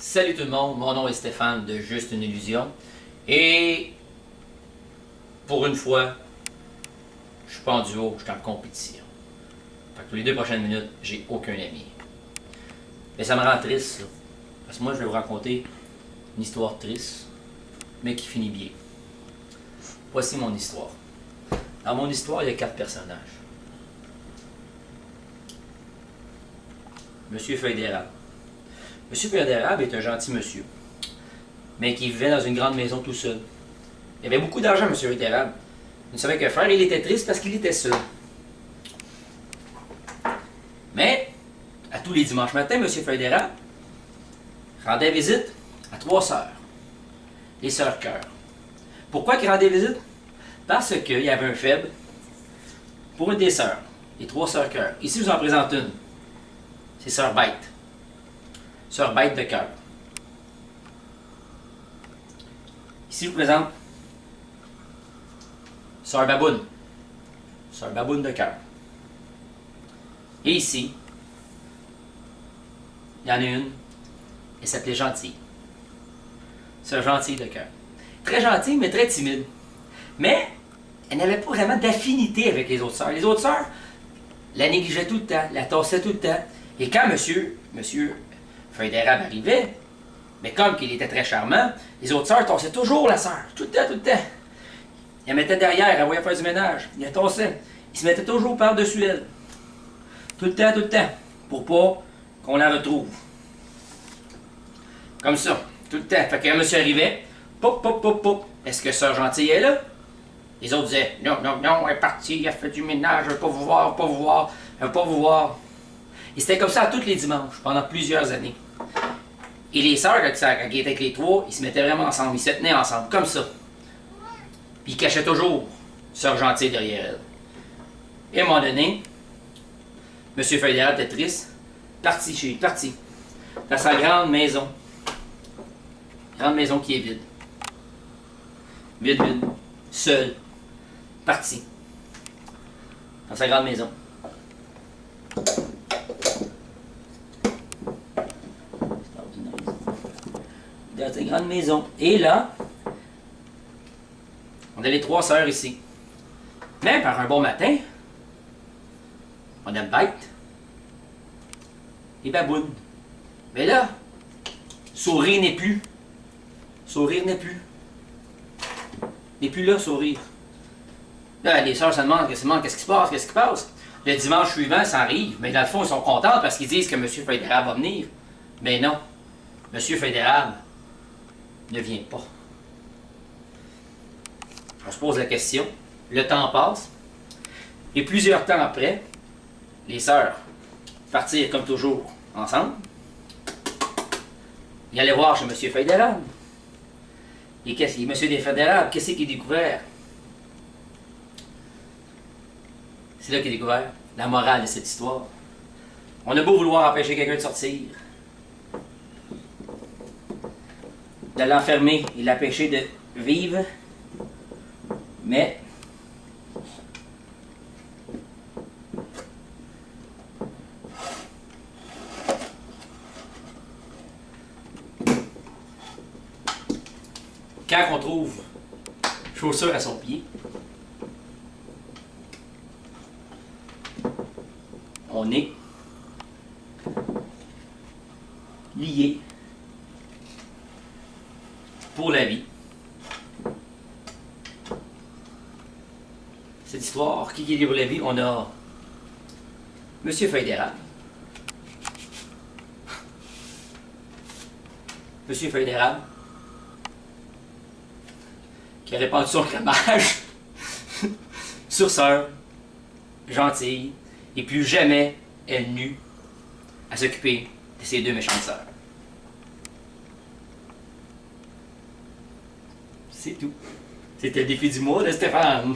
Salut tout le monde, mon nom est Stéphane de Juste une Illusion. Et pour une fois, je suis pas en duo, je suis en compétition. Fait que pour les 2 prochaines minutes, j'ai aucun ami. Mais ça me rend triste, ça. Parce que moi, je vais vous raconter une histoire triste, mais qui finit bien. Voici mon histoire. Dans mon histoire, il y a 4 personnages. Monsieur Feuille d'érable. Monsieur Feuille d'érable est un gentil monsieur, mais qui vivait dans une grande maison tout seul. Il avait beaucoup d'argent, Monsieur Feuille d'érable. Il ne savait que faire, il était triste parce qu'il était seul. Mais, à tous les dimanches matins, Monsieur Feuille d'érable rendait visite à 3 sœurs, les sœurs Cœur. Pourquoi il rendait visite? Parce qu'il y avait un faible pour une des sœurs, les 3 sœurs Cœur. Ici, je vous en présente une. C'est Sœur Bête. Sœur Bête de Cœur. Ici, je vous présente Sœur Baboune. Sœur Baboune de Cœur. Et ici, il y en a une, elle s'appelait Gentille. Sœur Gentille de Cœur. Très gentille, mais très timide. Mais, elle n'avait pas vraiment d'affinité avec les autres sœurs. Les autres sœurs la négligeaient tout le temps, la tassaient tout le temps. Et quand Monsieur Feuille d'érable arrivait, mais comme qu'il était très charmant, les autres sœurs tassaient toujours la sœur. Tout le temps, tout le temps. Ils la mettaient derrière, elle voyait faire du ménage. Ils la tassaient. Ils se mettaient toujours par-dessus elle. Tout le temps, pour pas qu'on la retrouve. Comme ça, tout le temps. Fait que quand monsieur arrivait, pop, pop, pop, pop. Est-ce que Sœur Gentille est là? Les autres disaient, non, elle est partie, elle fait du ménage, elle veut pas vous voir, elle veut pas vous voir. Et c'était comme ça tous les dimanches, pendant plusieurs années. Et les sœurs, quand ils étaient avec les 3, ils se mettaient vraiment ensemble, ils se tenaient ensemble, comme ça. Puis ils cachaient toujours Sœur Gentille derrière elle. Et à un moment donné, Monsieur Feuille d'érable était triste, parti dans sa grande maison. Grande maison qui est vide. Vide, seul, parti. Dans sa grande maison. Dans sa grande maison. Et là, on a les 3 sœurs ici. Mais par un bon matin, on a Bête et Baboune. Mais là, sourire n'est plus. Sourire n'est plus. N'est plus là, sourire. Là, les sœurs se demandent qu'est-ce qui se passe. Le dimanche suivant, ça arrive. Mais dans le fond, ils sont contents parce qu'ils disent que M. Feuille d'érable va venir. Mais non. M. Feuille d'érable ne vient pas. On se pose la question. Le temps passe. Et plusieurs temps après, les sœurs partirent comme toujours ensemble. Ils allaient voir chez M. Feuille d'érable. Et M. Feuille d'érable, qu'est-ce qu'il a découvert? C'est là qu'il a découvert la morale de cette histoire. On a beau vouloir empêcher quelqu'un de sortir, de l'enfermer et l'empêcher de vivre, mais quand on trouve chaussure à son pied, on est lié pour la vie. Cette histoire, qui est lié pour la vie? On a Monsieur Feuille d'érable. Monsieur Feuille d'érable qui a répandu son cramage sur Sœur Gentille. Et plus jamais elle n'eut à s'occuper de ces 2 méchantes sœurs. C'est tout. C'était le défi du mois de Stéphane.